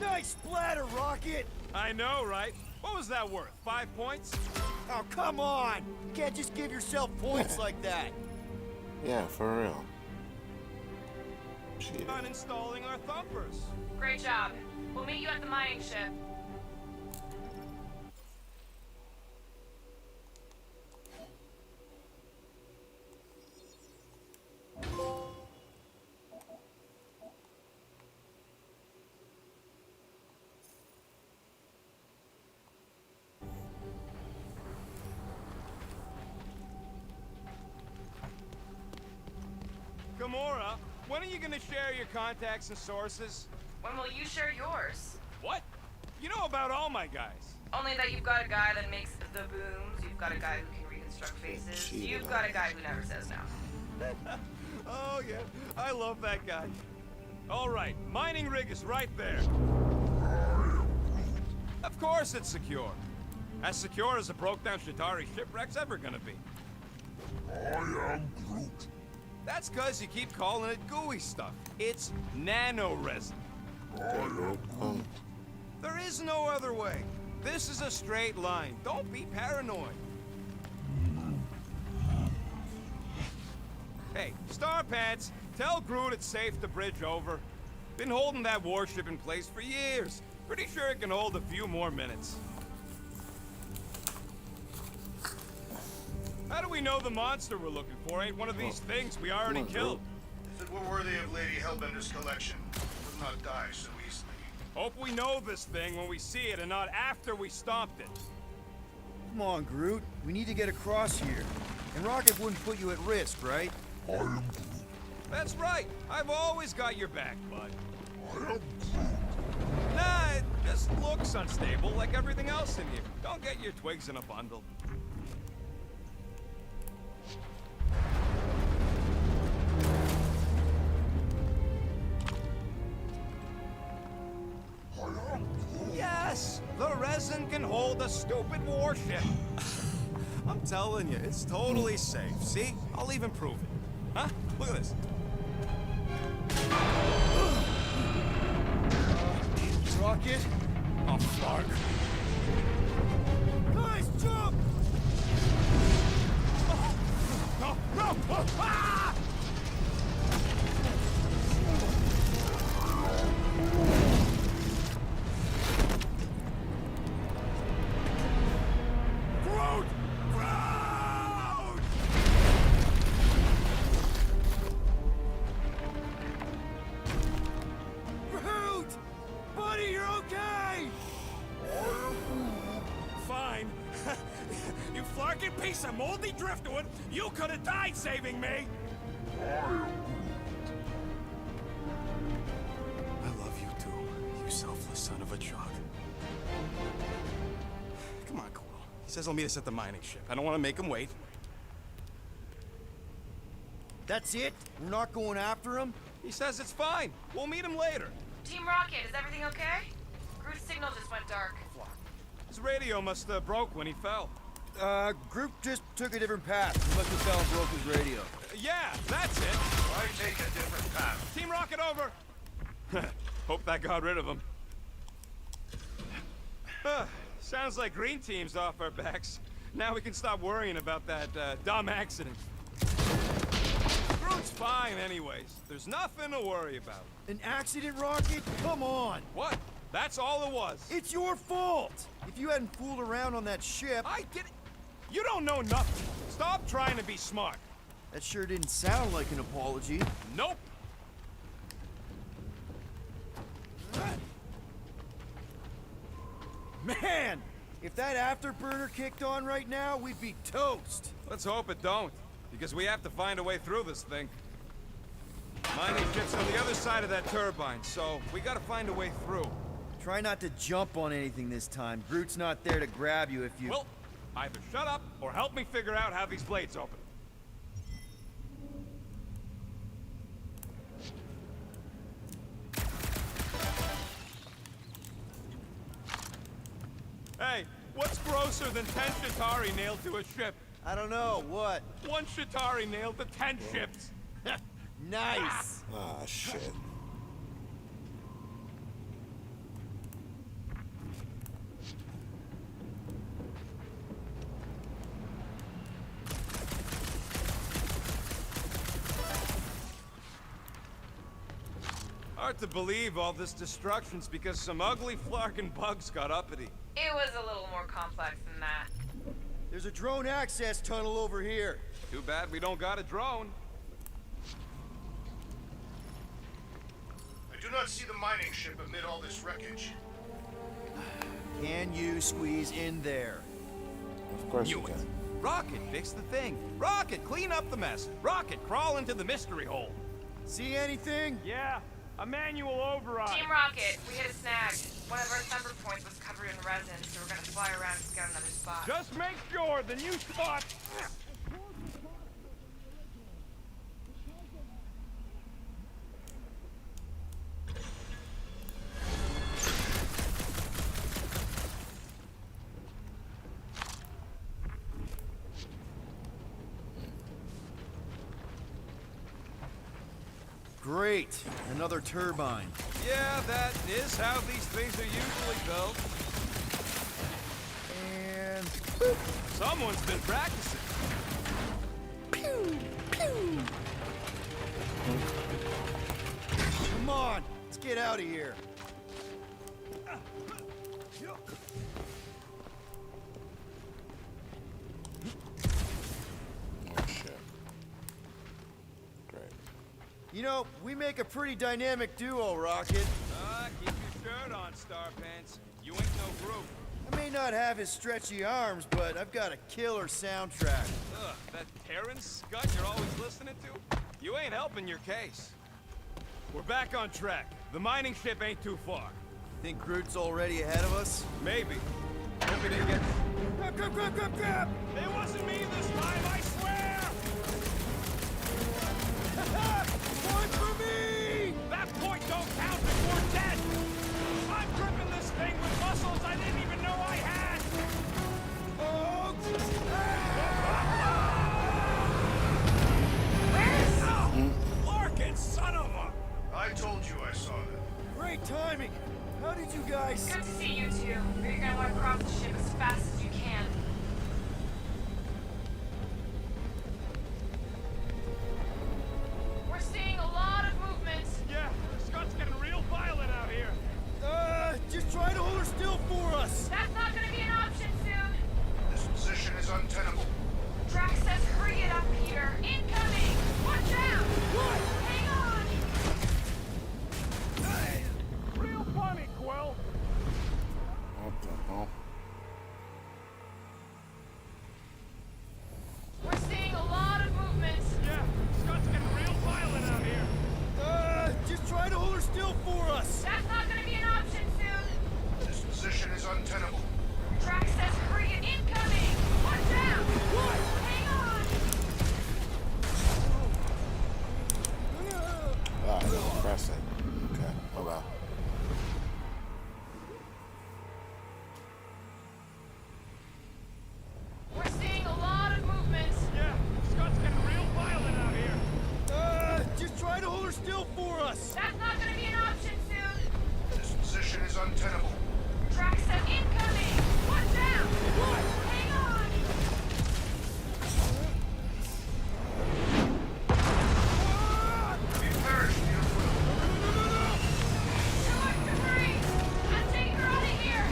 Speaker 8: Nice splatter, Rocket!
Speaker 10: I know, right? What was that worth? 5 points?
Speaker 8: Oh, come on! You can't just give yourself points like that!
Speaker 1: Yeah, for real. Cheated.
Speaker 10: Uninstalling our thumpers.
Speaker 11: Great job. We'll meet you at the mining ship.
Speaker 10: Gamora, when are you gonna share your contacts and sources?
Speaker 11: When will you share yours?
Speaker 10: What? You know about all my guys.
Speaker 11: Only that you've got a guy that makes the booms, you've got a guy who can reconstruct faces, you've got a guy who never says no.
Speaker 10: Oh yeah, I love that guy. All right, mining rig is right there. Of course it's secure. As secure as a broke-down Shatari shipwreck's ever gonna be.
Speaker 6: I am Groot.
Speaker 10: That's cause you keep calling it gooey stuff. It's nano-resin. There is no other way. This is a straight line. Don't be paranoid. Hey, Star Pants, tell Groot it's safe to bridge over. Been holding that warship in place for years. Pretty sure it can hold a few more minutes. How do we know the monster we're looking for ain't one of these things we already killed?
Speaker 6: If it were worthy of Lady Hellbender's collection, it would not die so easily.
Speaker 10: Hope we know this thing when we see it and not after we stomped it.
Speaker 8: Come on, Groot. We need to get across here. And Rocket wouldn't put you at risk, right?
Speaker 6: I am Groot.
Speaker 10: That's right. I've always got your back, bud.
Speaker 6: I am Groot.
Speaker 10: Nah, it just looks unstable like everything else in here. Don't get your twigs in a bundle. Yes! The resin can hold a stupid warship. I'm telling you, it's totally safe. See? I'll even prove it. Huh? Look at this.
Speaker 8: Rocket?
Speaker 10: Oh, fuck.
Speaker 8: Nice jump!
Speaker 10: No! No! Oh, ah! Groot! Groot!
Speaker 8: Groot! Buddy, you're okay!
Speaker 10: Fine. You flarkin' piece of moldy driftwood! You could have died saving me!
Speaker 6: I
Speaker 10: love you too, you selfless son of a jog. Come on, Quill. He says he'll meet us at the mining ship. I don't want to make him wait.
Speaker 8: That's it? We're not going after him?
Speaker 10: He says it's fine. We'll meet him later.
Speaker 11: Team Rocket, is everything okay? Groot's signature
Speaker 10: radio must have broke when he fell.
Speaker 8: Groot just took a different path. He must have fell and broke his radio.
Speaker 10: Yeah, that's it.
Speaker 6: Why take a different path?
Speaker 10: Team Rocket over. Hope that got rid of him. Sounds like Green Team's off our backs. Now we can stop worrying about that dumb accident. Groot's fine anyways. There's nothing to worry about.
Speaker 8: An accident, Rocket? Come on!
Speaker 10: What? That's all it was.
Speaker 8: It's your fault! If you hadn't fooled around on that ship...
Speaker 10: I did it. You don't know nothing. Stop trying to be smart.
Speaker 8: That sure didn't sound like an apology.
Speaker 10: Nope.
Speaker 8: Man! If that afterburner kicked on right now, we'd be toast.
Speaker 10: Let's hope it don't, because we have to find a way through this thing. Mining ship's on the other side of that turbine, so we gotta find a way through.
Speaker 8: Try not to jump on anything this time. Groot's not there to grab you if you...
Speaker 10: Well, either shut up or help me figure out how these blades open. Hey, what's grosser than 10 Chitauri nailed to a ship?
Speaker 8: I don't know, what?
Speaker 10: 1 Chitauri nailed to 10 ships.
Speaker 8: Nice!
Speaker 1: Ah, shit.
Speaker 10: Hard to believe all this destruction's because some ugly flarkin' bugs got uppity.
Speaker 11: It was a little more complex than that.
Speaker 8: There's a drone access tunnel over here.
Speaker 10: Too bad we don't got a drone.
Speaker 6: I do not see the mining ship amid all this wreckage.
Speaker 8: Can you squeeze in there?
Speaker 1: Of course you can.
Speaker 10: Rocket, fix the thing. Rocket, clean up the mess. Rocket, crawl into the mystery hole.
Speaker 8: See anything?
Speaker 10: Yeah, a manual override.
Speaker 11: Team Rocket, we hit a snag. One of our thunder points was covered in resin, so we're gonna fly around and scout another spot.
Speaker 10: Just make sure the new spot...
Speaker 8: Great. Another turbine.
Speaker 10: Yeah, that is how these things are usually built.
Speaker 8: And...
Speaker 10: Someone's been practicing.
Speaker 8: Pew! Pew! Come on! Let's get out of here.
Speaker 1: Oh, shit. Great.
Speaker 8: You know, we make a pretty dynamic duo, Rocket.
Speaker 10: Keep your shirt on, Starpants. You ain't no Groot.
Speaker 8: I may not have his stretchy arms, but I've got a killer soundtrack.
Speaker 10: Ugh, that Terran scut you're always listening to? You ain't helping your case. We're back on track. The mining ship ain't too far.
Speaker 8: Think Groot's already ahead of us?
Speaker 10: Maybe. Hope we didn't get...
Speaker 8: Grab, grab, grab, grab, grab!
Speaker 10: It wasn't me this time, I swear!
Speaker 8: One for me!
Speaker 10: That point don't count if we're dead! I'm gripping this thing with muscles I didn't even know I had!
Speaker 8: Oh!
Speaker 10: Larkin, son of a...
Speaker 6: I told you I saw that.
Speaker 8: Great timing! How did you guys...
Speaker 11: Good to see you two. But you're gonna want to cross the ship as fast as you can. We're seeing a lot of movement.
Speaker 10: Yeah, Scott's getting real violent out here.
Speaker 8: Just try to hold her still for us!
Speaker 11: That's not gonna be an option soon.
Speaker 6: This position is untenable.
Speaker 11: Drax says hurry it up, Peter. Incoming! Watch out!
Speaker 8: What?
Speaker 11: Hang on!
Speaker 10: Real funny, Quill.
Speaker 1: What the hell?
Speaker 11: We're seeing a lot of movement.
Speaker 10: Yeah, Scott's getting real violent out here.
Speaker 8: Just try to hold her still for us!
Speaker 11: That's not gonna be an option soon.
Speaker 6: This position is untenable.
Speaker 11: Drax says hurry it. Incoming! Watch out!
Speaker 8: What?
Speaker 11: Hang on!
Speaker 1: Ah, press it. Okay, oh well.
Speaker 6: untenable.
Speaker 11: Drax incoming! Watch out! Hang on!
Speaker 6: Be first, Peter Quill.
Speaker 11: Too much debris! I'm taking her out of here!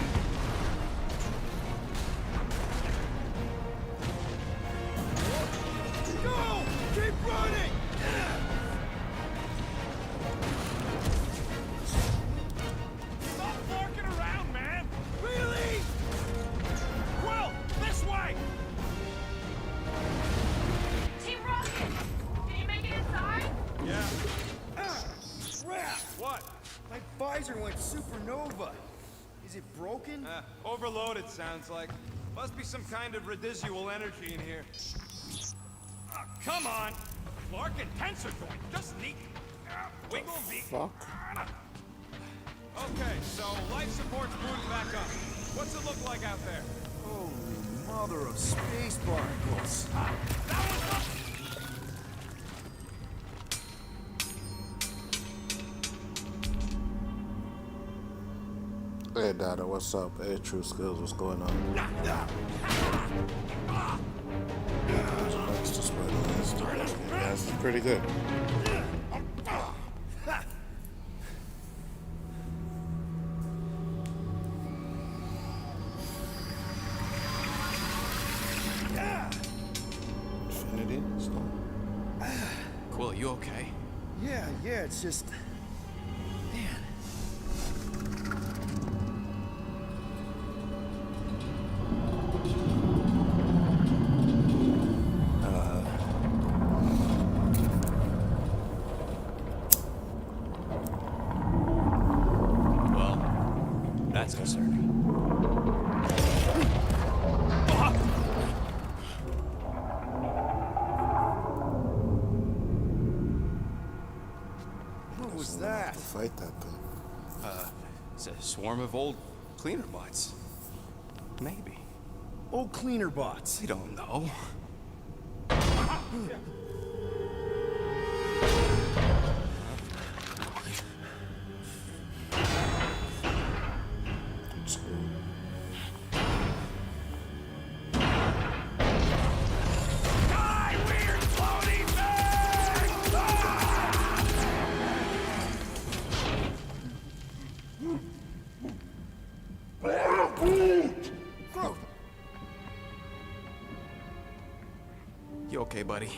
Speaker 6: Go! Keep running!
Speaker 10: Stop barking around, man!
Speaker 6: Really?
Speaker 10: Quill, this way!
Speaker 11: Team Rocket! Can you make it inside?
Speaker 10: Yeah.
Speaker 8: Ah, crap!
Speaker 10: What?
Speaker 8: My visor went supernova. Is it broken?
Speaker 10: Overloaded, sounds like. Must be some kind of residual energy in here. Come on! Clark and tensor joint, just neat. Wiggle the...
Speaker 1: Fuck.
Speaker 10: Okay, so life support's booted back up. What's it look like out there?
Speaker 8: Holy mother of space particles.
Speaker 10: That was
Speaker 1: Hey, Dada, what's up? Hey, True Skills, what's going on? Likes to spread the list. Yeah, this is pretty good. Infinity Stone.
Speaker 3: Quill, you okay?
Speaker 8: Yeah, it's just... Man.
Speaker 3: Well, that's concerning.
Speaker 8: What was that?
Speaker 1: To fight that thing.
Speaker 3: It's a swarm of old cleaner bots. Maybe.
Speaker 8: Oh, cleaner bots.
Speaker 3: We don't know.
Speaker 1: It's cool.
Speaker 10: Die, weird floating thing!
Speaker 8: Groot!
Speaker 3: You okay, buddy?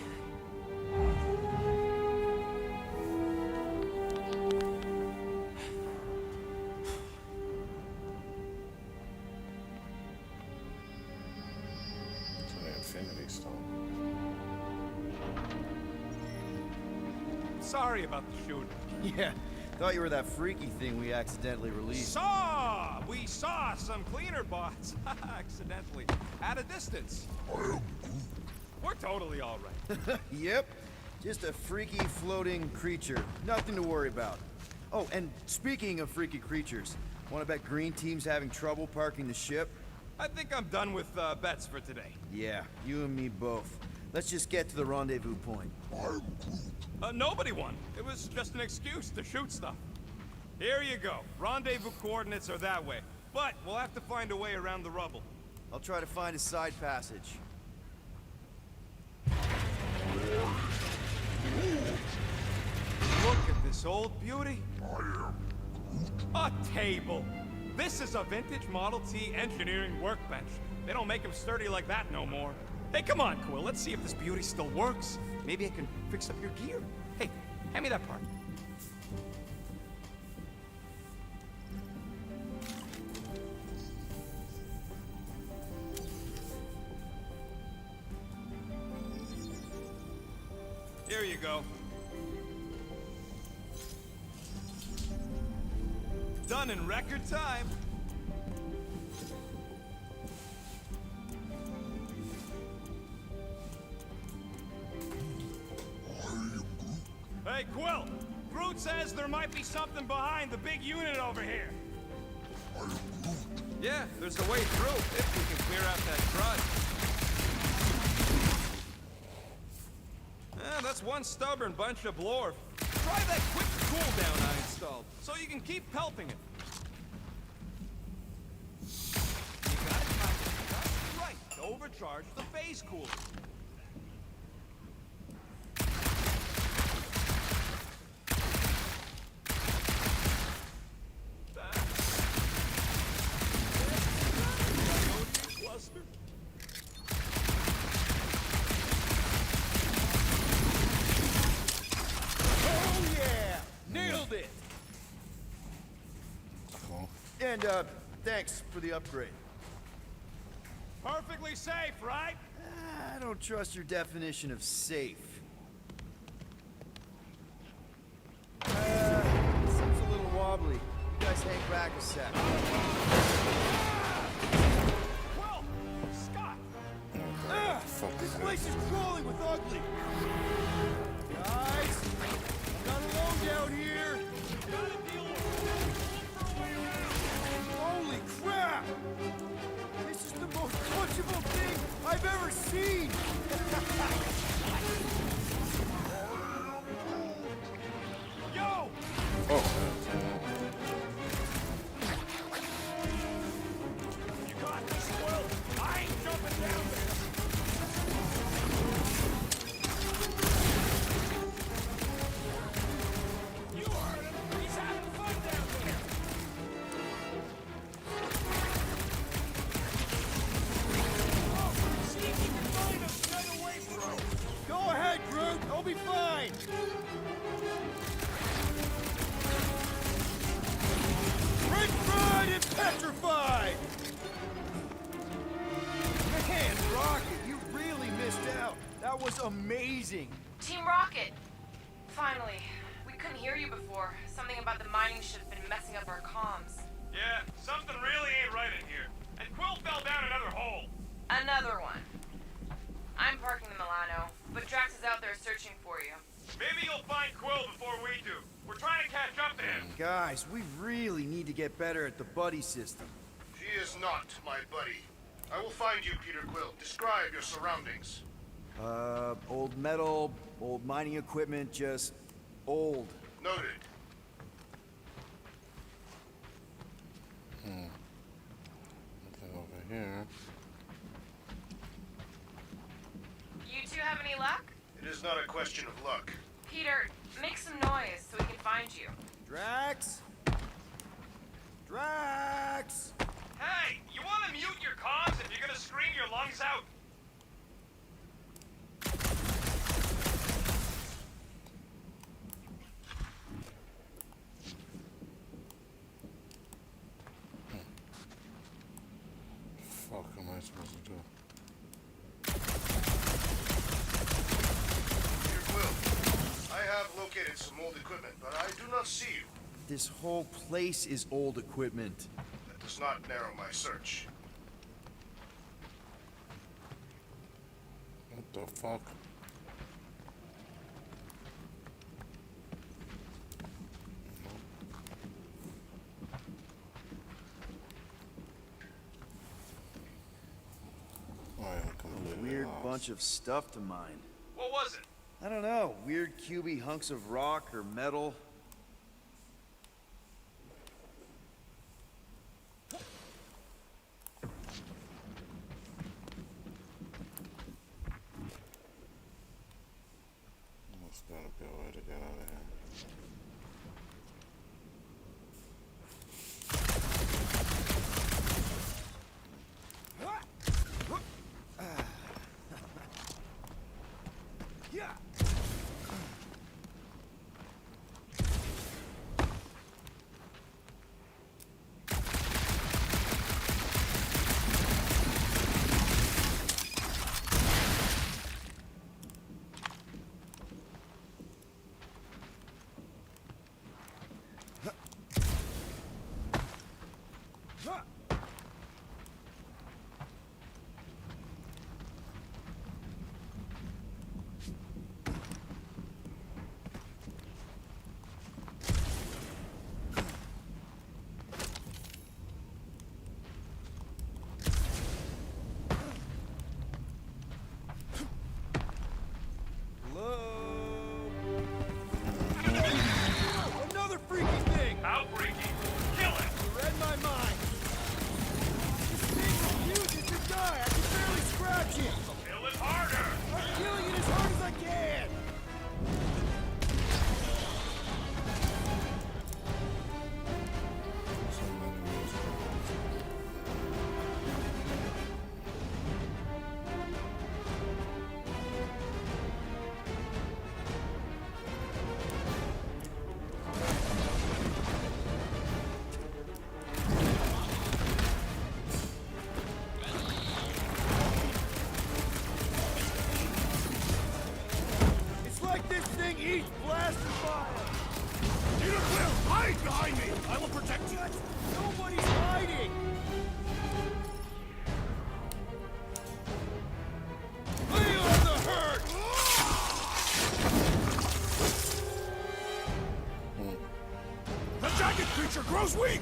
Speaker 1: It's an Infinity Stone.
Speaker 10: Sorry about the shooting.
Speaker 8: Yeah, thought you were that freaky thing we accidentally released.
Speaker 10: We saw some cleaner bots, accidentally, at a distance. We're totally all right.
Speaker 8: Yep, just a freaky floating creature. Nothing to worry about. Oh, and speaking of freaky creatures, wanna bet Green Team's having trouble parking the ship?
Speaker 10: I think I'm done with bets for today.
Speaker 8: Yeah, you and me both. Let's just get to the rendezvous point.
Speaker 10: Nobody won. It was just an excuse to shoot stuff. Here you go. Rendezvous coordinates are that way. But we'll have to find a way around the rubble.
Speaker 8: I'll try to find a side passage.
Speaker 10: Look at this old beauty. A table. This is a vintage Model T engineering workbench. They don't make them sturdy like that no more. Hey, come on, Quill. Let's see if this beauty still works. Maybe I can fix up your gear. Hey, hand me that part. Here you go. Done in record time. Hey, Quill! Groot says there might be something behind the big unit over here. Yeah, there's a way through if we can clear out that crud. That's one stubborn bunch of blorf. Try that quick cooldown I installed, so you can keep pelting it. charge the phase cooler. Cluster.
Speaker 6: Oh yeah! Nailed it!
Speaker 1: Cool.
Speaker 8: And, thanks for the upgrade.
Speaker 10: Perfectly safe, right?
Speaker 8: I don't trust your definition of safe. Seems a little wobbly. You guys hang back a sec.
Speaker 10: Well, Scott.
Speaker 8: This place is crawling with ugly. Guys, I'm not alone down here. Holy crap! This is the most punchable thing I've ever seen!
Speaker 10: Yo! You got this, Quill. I ain't jumping down there. You heard him. He's having fun down there. Oh, see if you can find another way through.
Speaker 8: Go ahead, Groot! I'll be fine! French fried and petrified! Man, Rocket, you really missed out. That was amazing.
Speaker 11: Team Rocket! Finally. We couldn't hear you before. Something about the mining ship's been messing up our comms.
Speaker 10: Yeah, something really ain't right in here. And Quill fell down another hole.
Speaker 11: Another one. I'm parking the Milano, but Drax is out there searching for you.
Speaker 10: Maybe you'll find Quill before we do. We're trying to catch up to him.
Speaker 8: Guys, we really need to get better at the buddy system.
Speaker 6: He is not my buddy. I will find you, Peter Quill. Describe your surroundings.
Speaker 8: Old metal, old mining equipment, just old.
Speaker 6: Noted.
Speaker 1: Nothing over here.
Speaker 11: You two have any luck?
Speaker 6: It is not a question of luck.
Speaker 11: Peter, make some noise so we can find you.
Speaker 8: Drax? Drax!
Speaker 10: Hey, you want to mute your comms if you're gonna scream your lungs out?
Speaker 1: Fuck am I supposed to do?
Speaker 6: Peter Quill, I have located some old equipment, but I do not see you.
Speaker 8: This whole place is old equipment.
Speaker 6: That does not narrow my search.
Speaker 1: What the fuck?
Speaker 8: Weird bunch of stuff to mine.
Speaker 10: What was it?
Speaker 8: I don't know, weird cubey hunks of rock or metal.
Speaker 1: There's gotta be a way to get out of here.
Speaker 6: The giant creature grows weak!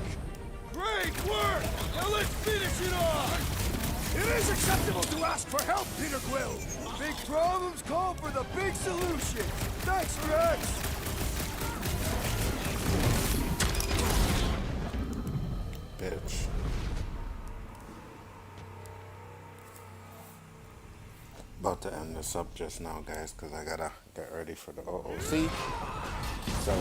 Speaker 6: Great work! Now let's finish it off! It is acceptable to ask for help, Peter Quill!
Speaker 5: Big problems call for the big solution. Thanks, Drax.
Speaker 1: Bitch. About to end this up just now, guys, because I gotta get ready for the OOC. So.